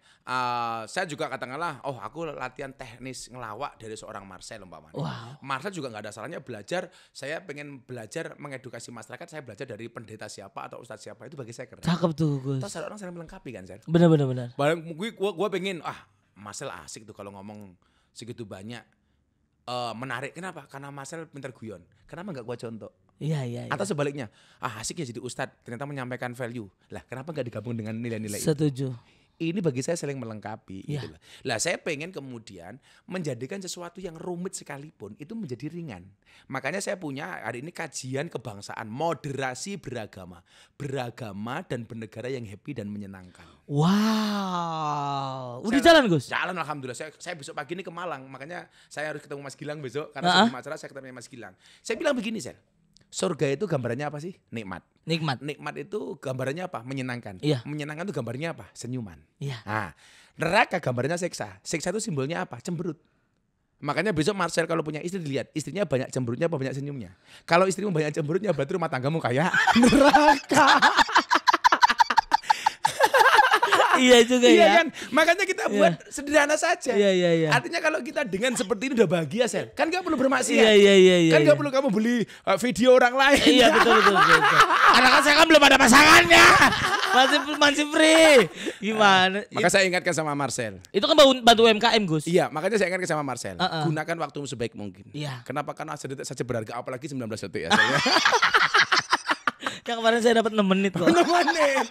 saya juga katakanlah, oh aku latihan teknis ngelawak dari seorang Marcel umpamanya. Wow. Marcel juga nggak ada salahnya belajar. Saya pengen belajar mengedukasi masyarakat. Saya belajar dari pendeta siapa atau ustadz siapa, itu bagi saya keren. Cakep tuh Gus. Terus ada orang saling melengkapi kan, Sel. Benar. Barang gue pengen, Marcel asik tuh kalau ngomong segitu banyak. Menarik, kenapa? Karena Marcel pintar guyon. Kenapa nggak gua contoh? Iya. Atau sebaliknya, asik ya jadi ustadz, ternyata menyampaikan value. Lah kenapa nggak digabung dengan nilai-nilai itu? Setuju. Ini bagi saya saling melengkapi. Iya. Gitu lah. Lah saya pengen kemudian menjadikan sesuatu yang rumit sekalipun itu menjadi ringan. Makanya saya punya hari ini kajian kebangsaan, moderasi beragama. Beragama dan bernegara yang happy dan menyenangkan. Wow. Udah jalan Gus? Jalan alhamdulillah. Saya besok pagi ini ke Malang. Makanya saya harus ketemu Mas Gilang besok. Karena sebelum acara saya ketemu Mas Gilang. Saya bilang begini, Sel. Surga itu gambarannya apa sih? Nikmat. Nikmat itu gambarannya apa? Menyenangkan. Iya. Menyenangkan itu gambarnya apa? Senyuman. Iya. Nah, neraka gambarnya siksa. Siksa itu simbolnya apa? Cemberut. Makanya besok Marcel kalau punya istri dilihat, istrinya banyak cemberutnya apa banyak senyumnya. Kalau istrimu banyak cemberutnya berarti rumah tanggamu kayak neraka. Iya juga ya. Kan? Makanya kita buat sederhana saja. Iya. Artinya kalau kita dengan seperti ini udah bahagia, Sel. Kan gak perlu bermaksiat. Iya. Kan gak perlu kamu beli video orang lain. Iya betul. Karena kan saya kan belum ada pasangannya. Masih free. Gimana? Maka saya ingatkan sama Marcel. Itu kan bantu UMKM Gus. Iya, makanya saya ingatkan sama Marcel. Gunakan waktumu sebaik mungkin. Iya. Kenapa? Karena sedetik saja berharga, apalagi 19 detik ya. Sel. Yang kemarin saya dapat 6 menit kok. 6 menit.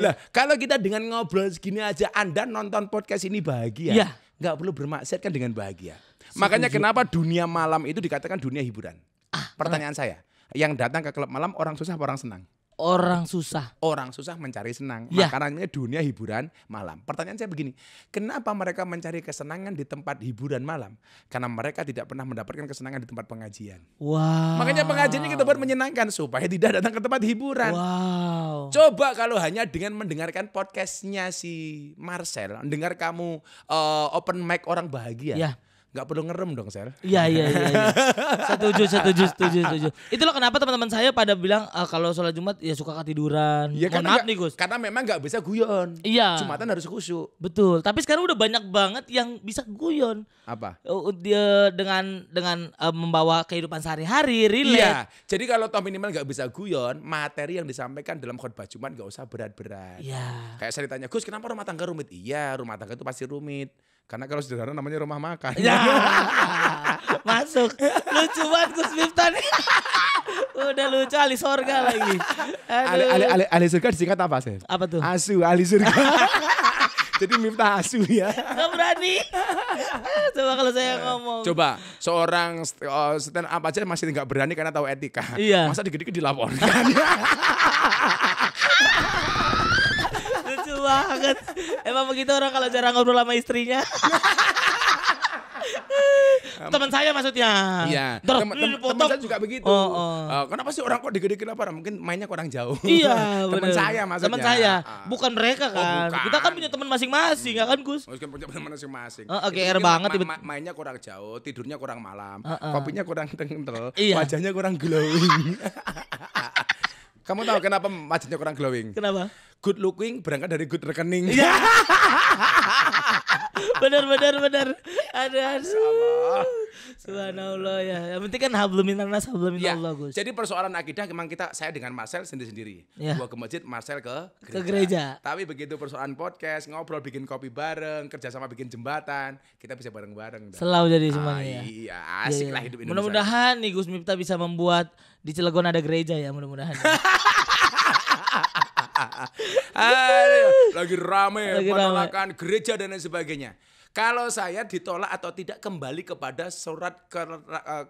Lah, kalau kita dengan ngobrol segini aja Anda nonton podcast ini bahagia. Iya. Nggak perlu bermaksiat kan dengan bahagia. Makanya kenapa dunia malam itu dikatakan dunia hiburan? Pertanyaan saya, yang datang ke klub malam orang susah apa orang senang? Orang susah. Orang susah mencari senang. Ya. Makanya dunia hiburan malam. Pertanyaan saya begini, kenapa mereka mencari kesenangan di tempat hiburan malam? Karena mereka tidak pernah mendapatkan kesenangan di tempat pengajian. Wow. Makanya pengajiannya kita buat menyenangkan supaya tidak datang ke tempat hiburan. Wow. Coba kalau hanya dengan mendengarkan podcastnya si Marcel, dengar kamu open mic orang bahagia. Ya. Nggak perlu ngerem dong, Sel. Iya. Setuju. Itulah kenapa teman-teman saya pada bilang kalau sholat Jumat ya suka ketiduran. Iya, Mohon maaf nih Gus. Karena memang nggak bisa guyon. Iya. Jumatan harus khusyuk. Betul. Tapi sekarang udah banyak banget yang bisa guyon. Apa? Dia dengan membawa kehidupan sehari-hari, relate. Iya. Jadi kalau toh minimal nggak bisa guyon, materi yang disampaikan dalam khotbah Jumat nggak usah berat-berat. Iya. Kayak saya ditanya, Gus, kenapa rumah tangga rumit? Iya, rumah tangga itu pasti rumit. Karena kalau sederhana namanya rumah makan. Ya. Masuk. Lucu banget Gus Miftah nih. Udah lucu ahli sorga lagi. Ahli surga disingkat apa, Sel? Apa tuh? Asu, ahli surga. Jadi Miftah asu ya. Gak berani. Coba kalau saya ngomong. Coba seorang stand up aja masih nggak berani karena tahu etika. Iya. Masa dikit-dikit dilaporkan. Lucu banget. Emang begitu orang kalau jarang ngobrol sama istrinya. Teman saya maksudnya. Iya. Teman saya juga begitu. Kenapa sih orang kok digede-gede lapar? Mungkin mainnya kurang jauh. Iya, teman saya maksudnya. Teman saya, bukan mereka kan. bukan. Kita kan punya teman masing-masing, ya kan Gus? Mungkin punya teman masing-masing. GR banget. Mainnya kurang jauh, tidurnya kurang malam, kopinya kurang kental, Iya. wajahnya kurang glowing. Kamu tahu kenapa wajahnya kurang glowing? Kenapa? Good looking berangkat dari good rekening. Iya. benar. Ada. Subhanallah ya. Yang penting kan hablum minannas hablum minallah, Gus. Jadi persoalan akidah memang saya dengan Marcel sendiri-sendiri. Ya. Gua ke masjid, Marcel ke gereja. Tapi begitu persoalan podcast, ngobrol, bikin kopi bareng, kerjasama bikin jembatan, kita bisa bareng-bareng. Selalu jadi semuanya ya. Iya, asik lah hidup Indonesia. Mudah-mudahan nih Gus Miftah bisa membuat di Cilegon ada gereja ya, mudah-mudahan. Lagi rame penolakan gereja dan lain sebagainya. Kalau saya ditolak atau tidak kembali kepada surat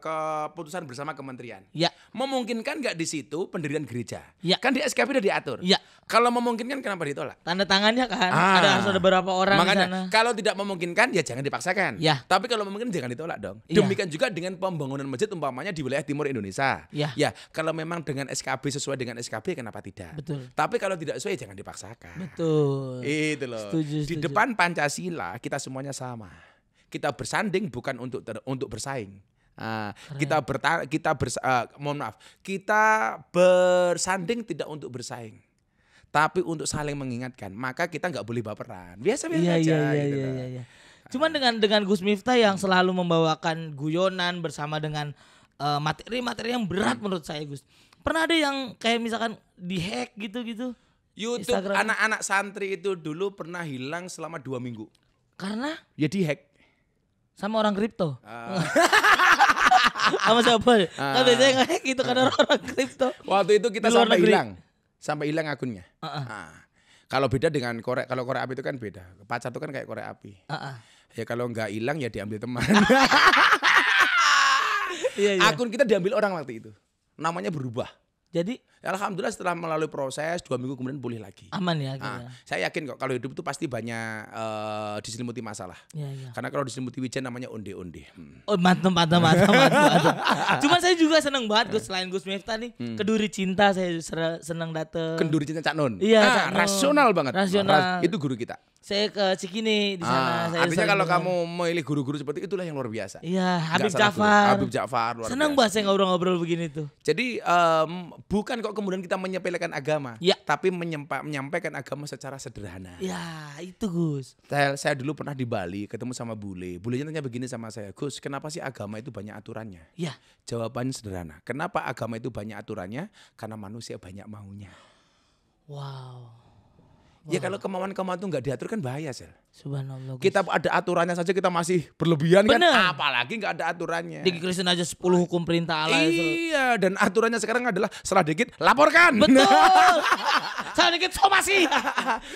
keputusan bersama kementerian. Ya. Memungkinkan nggak di situ pendirian gereja? Ya. Kan di SKP udah diatur. Ya. Kalau memungkinkan kenapa ditolak? Tanda tangannya kan harus ada beberapa orang makanya, di sana. kalau tidak memungkinkan ya jangan dipaksakan. Ya. Tapi kalau memungkinkan jangan ditolak dong. Ya. Demikian juga dengan pembangunan masjid umpamanya di wilayah timur Indonesia. Ya. Kalau memang dengan SKB sesuai dengan SKB kenapa tidak? Betul. Tapi kalau tidak sesuai jangan dipaksakan. Betul. Itu loh. Setuju. Di depan Pancasila kita semuanya sama. Kita bersanding bukan untuk bersaing. Kita bersanding tidak untuk bersaing, tapi untuk saling mengingatkan. Maka kita nggak boleh baperan. Biasa-biasa aja. Iya. Cuman dengan Gus Miftah yang selalu membawakan guyonan bersama dengan materi-materi yang berat menurut saya, Gus. Pernah ada yang kayak misalkan dihack gitu-gitu? YouTube Instagram. anak-anak santri itu dulu pernah hilang selama 2 minggu. Karena Ya dihack. sama orang kripto. Sama siapa? Kan biasanya nge-hack itu kan orang kripto. Waktu itu kita sampai hilang akunnya. Kalau beda dengan korek, kalau korek api itu kan beda. Pacar itu kan kayak korek api. Ya kalau nggak hilang ya diambil teman. Iya. Akun kita diambil orang waktu itu. Namanya berubah. Jadi Alhamdulillah setelah melalui proses 2 minggu kemudian pulih lagi. aman ya gitu. Saya yakin kok kalau hidup itu pasti banyak diselimuti masalah. Iya. Karena kalau diselimuti wijen namanya onde-onde. Oh mantap. Cuman saya juga seneng banget Gus, selain Gus Miftah nih, Keduri Cinta saya seneng dateng. Kenduri cinta Cak Nun. Iya, Cak Nun. Rasional banget. Rasional. Itu guru kita. Saya ke Cikini di sana. Saya Artinya sering kalau dengar. kamu memilih guru-guru seperti itulah yang luar biasa. Iya, Habib Nggak salah guru. Ja'far. Habib Ja'far luar Senang biasa. banget saya ngobrol-ngobrol begini tuh. Jadi bukan kok kemudian kita menyepelekan agama, Ya. tapi menyampaikan agama secara sederhana. Ya, itu Gus. Saya dulu pernah di Bali ketemu sama bule. Bulenya tanya begini sama saya, Gus, kenapa sih agama itu banyak aturannya? Ya. Jawabannya sederhana. Kenapa agama itu banyak aturannya? Karena manusia banyak maunya. Wow. Ya kalau kemauan-kemauan itu nggak diatur kan bahaya, Sel. Subhanallah Gus. Kita ada aturannya saja kita masih berlebihan Bener. kan, apalagi nggak ada aturannya. Di Kristen aja 10 hukum perintah Allah. Iya, dan aturannya sekarang adalah salah dikit laporkan. Betul. Salah dikit somasi.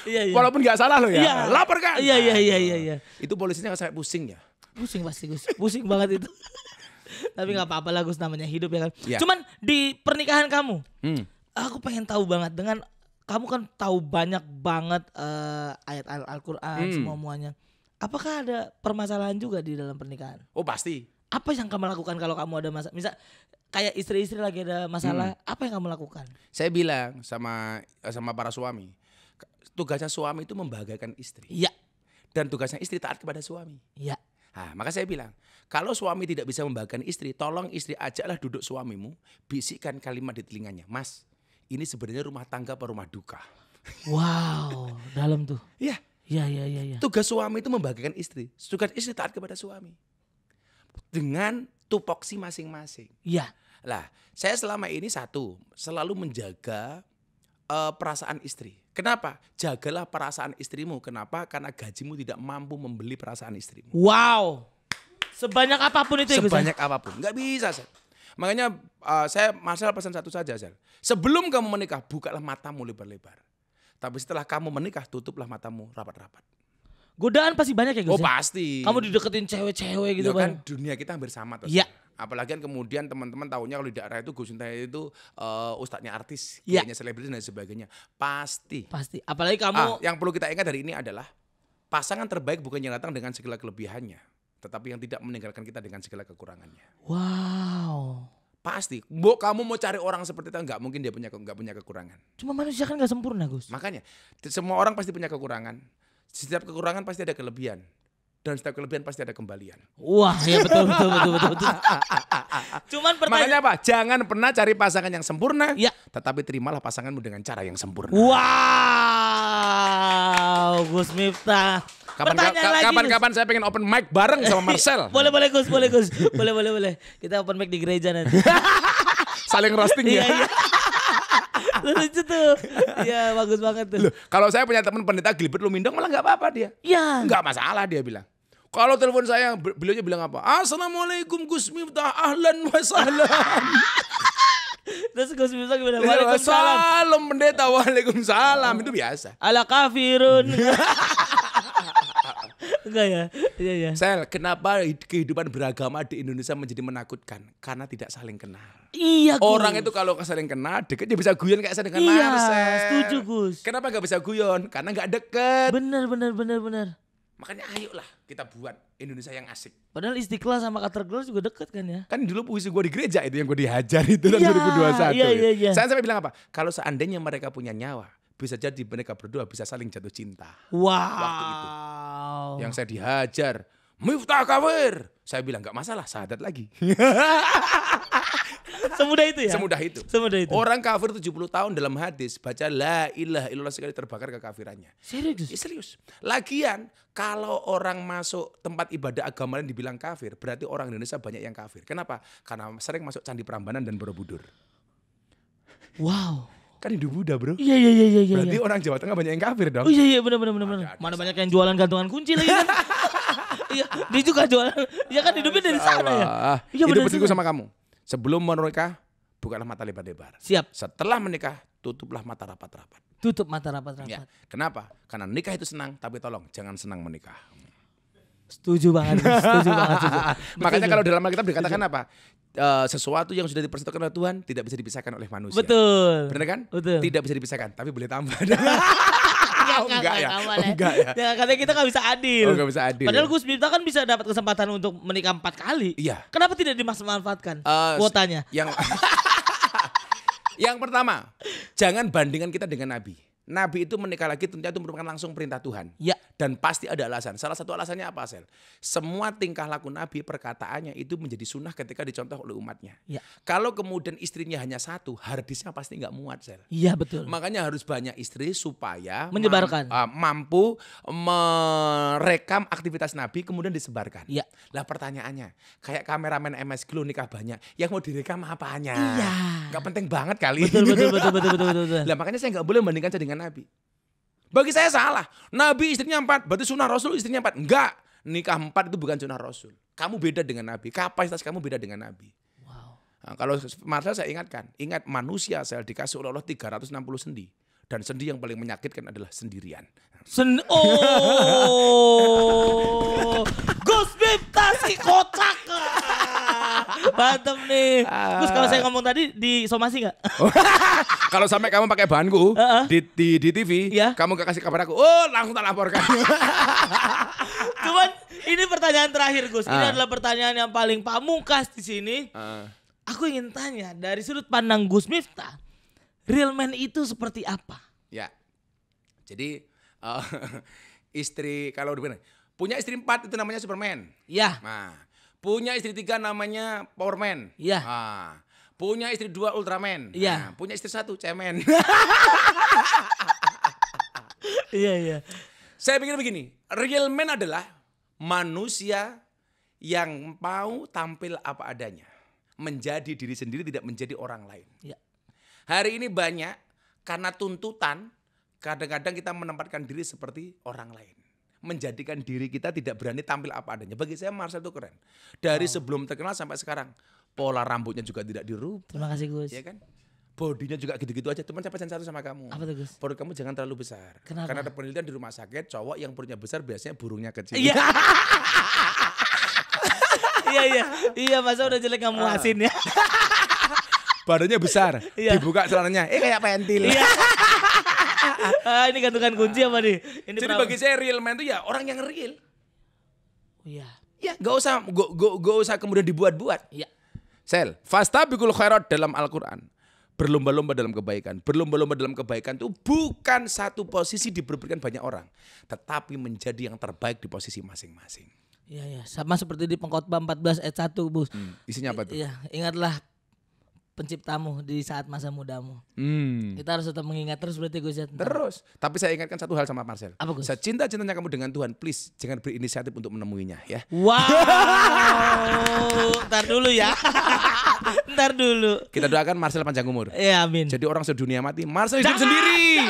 Iya. Walaupun nggak salah loh ya, Iya. laporkan. Iya. Itu polisinya sampai pusing ya. Pusing pasti Gus. Pusing banget itu. Tapi nggak apa-apa lah Gus, namanya hidup ya kan. Ya. Cuman di pernikahan kamu, aku pengen tahu banget dengan kamu kan tahu banyak banget ayat Al-Quran semuanya. Apakah ada permasalahan juga di dalam pernikahan? Oh pasti. Apa yang kamu lakukan kalau kamu ada masalah? Misal kayak istri-istri lagi ada masalah, apa yang kamu lakukan? Saya bilang sama para suami, tugasnya suami itu membahagiakan istri. Iya. Dan tugasnya istri taat kepada suami. Iya. Nah, maka saya bilang, kalau suami tidak bisa membahagiakan istri, tolong istri ajaklah duduk suamimu, bisikkan kalimat di telinganya, Mas, ini sebenarnya rumah tangga apa rumah duka? Wow, dalam tuh. Iya. Iya. Tugas suami itu membahagiakan istri. Tugas istri taat kepada suami. Dengan tupoksi masing-masing. Iya. Lah, saya selama ini selalu menjaga perasaan istri. Kenapa? Jagalah perasaan istrimu. Kenapa? Karena gajimu tidak mampu membeli perasaan istrimu. Wow. Sebanyak apapun itu ya Gus. Sebanyak apapun. Nggak bisa, Sel. Makanya Marcel pesan satu saja, Sel. Sebelum kamu menikah, bukalah matamu lebar-lebar. Tapi setelah kamu menikah, tutuplah matamu rapat-rapat. Godaan pasti banyak ya Gus. Oh pasti. Kamu dideketin cewek-cewek gitu ya kan Bang. dunia kita hampir sama tuh. Iya. Apalagi kan kemudian teman-teman tahunya kalau di daerah itu Gus Miftah itu ustadznya artis, Iya. kayaknya selebritis dan sebagainya. Pasti. Apalagi kamu Yang perlu kita ingat hari ini adalah pasangan terbaik bukan yang datang dengan segala kelebihannya, tetapi yang tidak meninggalkan kita dengan segala kekurangannya. Wow. Pasti, Mbok kamu mau cari orang seperti itu nggak mungkin dia nggak punya kekurangan. Cuma manusia kan nggak sempurna, Gus. Makanya semua orang pasti punya kekurangan. Setiap kekurangan pasti ada kelebihan. Dan setiap kelebihan pasti ada kembalian. Wah, ya betul. Cuman Makanya apa? Jangan pernah cari pasangan yang sempurna, ya, tetapi terimalah pasanganmu dengan cara yang sempurna. Wow, Gus Miftah. Kapan-kapan saya pengen open mic bareng sama Marcel. Boleh Gus. Boleh. Kita open mic di gereja nanti. Saling roasting ya. Iya. Lucu tuh. Iya, bagus banget tuh. Loh, kalau saya punya teman pendeta Gilbert Lumindong malah nggak apa-apa dia. Iya. Nggak masalah dia bilang. Kalau telepon saya, beliaunya bilang apa? Assalamualaikum Gus Miftah, ahlan wa sahlan. Terus Gus Miftah gimana? Waalaikumsalam. Salam pendeta, waalaikumsalam. Itu biasa. Ala kafirun. Enggak ya? Iya. Sel, kenapa kehidupan beragama di Indonesia menjadi menakutkan? Karena tidak saling kenal. Iya, Gus. Orang itu kalau saling kenal, deket dia bisa guyon kayak saya dengan Iya, Marcel. setuju Gus. Kenapa gak bisa guyon? Karena gak deket. Bener. Makanya ayolah kita buat Indonesia yang asik. Padahal Istiqlal sama Katedral juga deket kan ya? Kan dulu puisi gue di gereja itu yang gue dihajar itu tahun Iya, 2021. iya. Saya sampai bilang apa? Kalau seandainya mereka punya nyawa, bisa jadi mereka berdua bisa saling jatuh cinta. Wow. Waktu itu. Yang saya dihajar, Miftah kafir. Saya bilang gak masalah, syahadat lagi. Semudah itu ya? Semudah itu. Orang kafir 70 tahun dalam hadis baca la ilaha illallah sekali terbakar kekafirannya. Serius? Ya, serius. Lagian kalau orang masuk tempat ibadah agama lain dibilang kafir, berarti orang Indonesia banyak yang kafir. Kenapa? Karena sering masuk Candi Prambanan dan Borobudur. Wow. Kan Hindu Buddha, bro. Iya. Berarti orang Jawa Tengah banyak yang kafir dong. Oh iya benar. Mana banyak yang jualan gantungan kunci lagi kan? Iya, dia juga jualan. Iya kan hidupnya dari sana ya. Iya, itu pesanku sama kamu. Sebelum menikah, bukalah mata lebar-lebar. Siap. Setelah menikah, tutuplah mata rapat-rapat. Tutup mata rapat-rapat. Ya. Kenapa? Karena nikah itu senang, tapi tolong jangan senang menikah. Setuju banget. Makanya kalau dalam Alkitab dikatakan apa? Sesuatu yang sudah dipersatukan oleh Tuhan tidak bisa dipisahkan oleh manusia. Betul. Benar kan? Betul. Tidak bisa dipisahkan, tapi boleh tambah. Enggak ya. Katanya kita nggak bisa adil. Nggak bisa adil. Padahal Gus Miftah kan bisa dapat kesempatan untuk menikah 4 kali. Iya. Kenapa tidak dimanfaatkan kuotanya? Yang pertama, jangan bandingkan kita dengan Nabi. Nabi itu menikah lagi tentunya itu merupakan langsung perintah Tuhan. Ya. Dan pasti ada alasan. Salah satu alasannya apa, Sel? Semua tingkah laku Nabi, perkataannya itu menjadi sunnah ketika dicontoh oleh umatnya. Ya. Kalau kemudian istrinya hanya satu, harddisknya pasti nggak muat, Sel. Iya, betul. Makanya harus banyak istri supaya menyebarkan, mampu merekam aktivitas Nabi kemudian disebarkan. Ya. Lah pertanyaannya, kayak kameramen MS Glow nikah banyak, yang mau direkam apanya? Iya. Nggak penting banget kali. Betul. Lah makanya saya nggak boleh membandingkan saya dengan Nabi. Bagi saya salah. Nabi istrinya 4, berarti sunnah Rasul istrinya 4. Enggak. Nikah 4 itu bukan sunnah Rasul. Kamu beda dengan Nabi. Kapasitas kamu beda dengan Nabi. Wow. Nah, kalau Marcel saya ingatkan. Ingat manusia saya dikasih oleh Allah 360 sendi. Dan sendi yang paling menyakitkan adalah sendirian. Gus Miftah si kocak. Mantap nih. Gus, kalau saya ngomong tadi disomasi gak? Kalau sampai kamu pakai bahanku di TV, kamu gak kasih kabar aku, langsung tak laporkan. Cuman ini pertanyaan terakhir, Gus. Ini adalah pertanyaan yang paling pamungkas di sini. Aku ingin tanya dari sudut pandang Gus Miftah, real man itu seperti apa? Ya. Jadi istri kalau punya istri 4 itu namanya Superman. Ya. Nah, punya istri 3 namanya Powerman. Iya. Punya istri 2 Ultraman. Iya. Punya istri 1 Cemen. Iya. Saya pikir begini, real man adalah manusia yang mau tampil apa adanya, menjadi diri sendiri, tidak menjadi orang lain. Iya. Hari ini banyak karena tuntutan, kadang-kadang kita menempatkan diri seperti orang lain. Menjadikan diri kita tidak berani tampil apa adanya. Bagi saya Marcel itu keren. Dari sebelum terkenal sampai sekarang. Pola rambutnya juga tidak dirubah. Terima kasih, Gus. Ya kan? Bodinya juga gitu-gitu aja. Cuman saya pesan satu sama kamu. Apa tuh, Gus? Perut kamu jangan terlalu besar. Kenapa? Karena ada penelitian di rumah sakit, cowok yang perutnya besar biasanya burungnya kecil. Iya. Iya, masa udah jelek kamu asin ya. Badannya besar, dibuka celananya, kayak pentil. Iya. Ini gantungan kunci apa nih? Ini jadi bagi saya real man itu ya orang yang real. Iya. Ya, gak usah kemudian dibuat-buat. Iya. Sel, fastabiqul khairat dalam Al-Qur'an. Berlomba-lomba dalam kebaikan. Berlomba-lomba dalam kebaikan itu bukan satu posisi diberikan banyak orang, tetapi menjadi yang terbaik di posisi masing-masing. Iya, sama seperti di Pengkhotbah 14 ayat 1, Bos. Isinya apa tuh? Iya, ingatlah penciptamu di saat masa mudamu. Kita harus tetap mengingat terus berarti Gus ya. Terus, tapi saya ingatkan satu hal sama Marcel. Apa, Gus? Secinta-cintanya kamu dengan Tuhan, please jangan berinisiatif untuk menemuinya ya. Wow. Ntar dulu ya. Ntar dulu. Kita doakan Marcel panjang umur. Iya, amin. Jadi orang sedunia mati, Marcel hidup sendiri.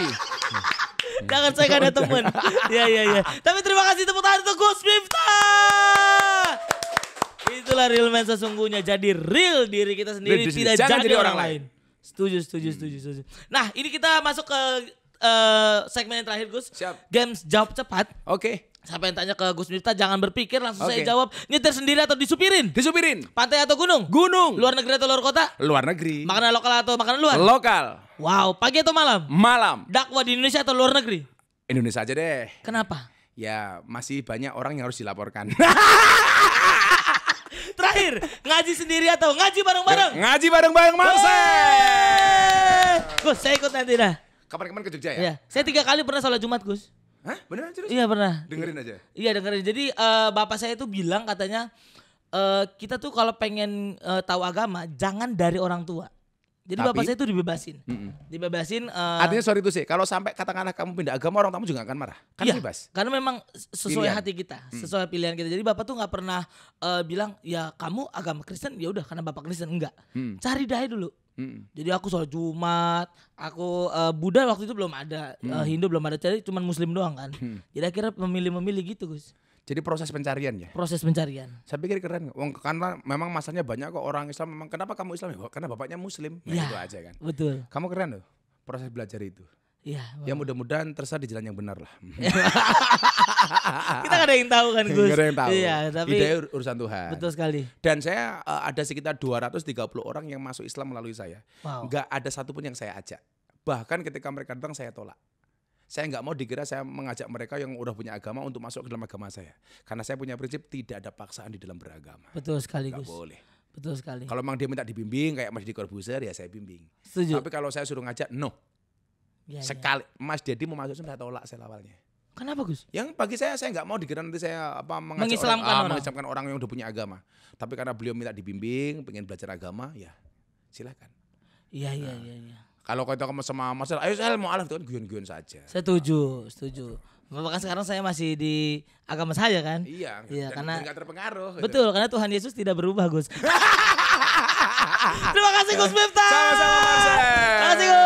Jangan saya gak ada temen. Iya. Tapi terima kasih tepuk tangan untuk Gus Miftah. Itulah real man sesungguhnya. Jadi real diri kita sendiri, tidak jadi orang lain. Setuju. Nah, ini kita masuk ke segmen yang terakhir, Gus. Siap. Games jawab cepat. Oke. Siapa yang tanya ke Gus Miftah jangan berpikir, langsung saya Oke. jawab. Nyetir sendiri atau disupirin? Disupirin. Pantai atau gunung? Gunung. Luar negeri atau luar kota? Luar negeri. Makanan lokal atau makanan luar? Lokal. Wow, pagi atau malam? Malam. Dakwah di Indonesia atau luar negeri? Indonesia aja deh. Kenapa? Ya masih banyak orang yang harus dilaporkan. Terakhir, ngaji sendiri atau ngaji bareng-bareng? Ngaji bareng-bareng Marcel. Gus, saya ikut nanti dah. Kapan-kapan ke Jogja ya? Iya, saya 3 kali pernah sholat Jumat, Gus. Hah? Beneran serius? Iya pernah. Dengerin aja. Iya dengerin. Jadi bapak saya itu bilang katanya kita tuh kalau pengen tahu agama jangan dari orang tua. Jadi Tapi? bapak saya itu dibebasin. Dibebasin. Artinya sorry itu sih, kalau sampai katakanlah kamu pindah agama orang tamu juga gak akan marah. Kan Iya, bebas. karena memang sesuai Pilihan. hati kita, sesuai pilihan kita. Jadi bapak tuh nggak pernah bilang ya kamu agama Kristen ya udah karena bapak Kristen, enggak. Cari dai dulu. Jadi aku sholat Jumat, aku Buddha waktu itu belum ada, Hindu belum ada, jadi cuma Muslim doang kan. Jadi akhirnya memilih gitu Gus. Jadi proses pencarian ya. Proses pencarian. Saya pikir keren. Wong karena memang masanya banyak kok orang Islam. Memang kenapa kamu Islam? Ya, karena bapaknya Muslim. Nah, Iya, itu aja kan. betul. Kamu keren loh. Proses belajar itu. Iya. Ya mudah-mudahan tersesat di jalan yang benar lah. Kita gak ada yang tahu kan Gus. Gak ada yang tahu. Iya, tapi Hidayah urusan Tuhan. betul sekali. Dan saya ada sekitar 230 orang yang masuk Islam melalui saya. Wow. Gak ada satupun yang saya ajak. Bahkan ketika mereka datang saya tolak. Saya nggak mau dikira saya mengajak mereka yang udah punya agama untuk masuk ke dalam agama saya. Karena saya punya prinsip tidak ada paksaan di dalam beragama. Betul sekali Gak Gus. boleh. Betul sekali. Kalau memang dia minta dibimbing kayak Mas Deddy Corbuzier ya saya bimbing. Setuju. Tapi kalau saya suruh ngajak no. Ya, ya. Sekali Mas Deddy mau masuk saya tolak saya awalnya. Kenapa Gus? Yang bagi saya nggak mau dikira nanti saya mengajak Mengislamkan orang. mengislamkan orang yang udah punya agama. Tapi karena beliau minta dibimbing, pengen belajar agama, ya silakan. Iya. Kalau kita sama Mas, ayo saya mau alaf itu kan guyon-guyon saja. Setuju. Bahkan sekarang saya masih di agama saya kan. Iya, karena nggak terpengaruh. betul, karena Tuhan Yesus tidak berubah Gus. Terima kasih Gus Miftah. Sama-sama Marcel. Terima kasih Gus.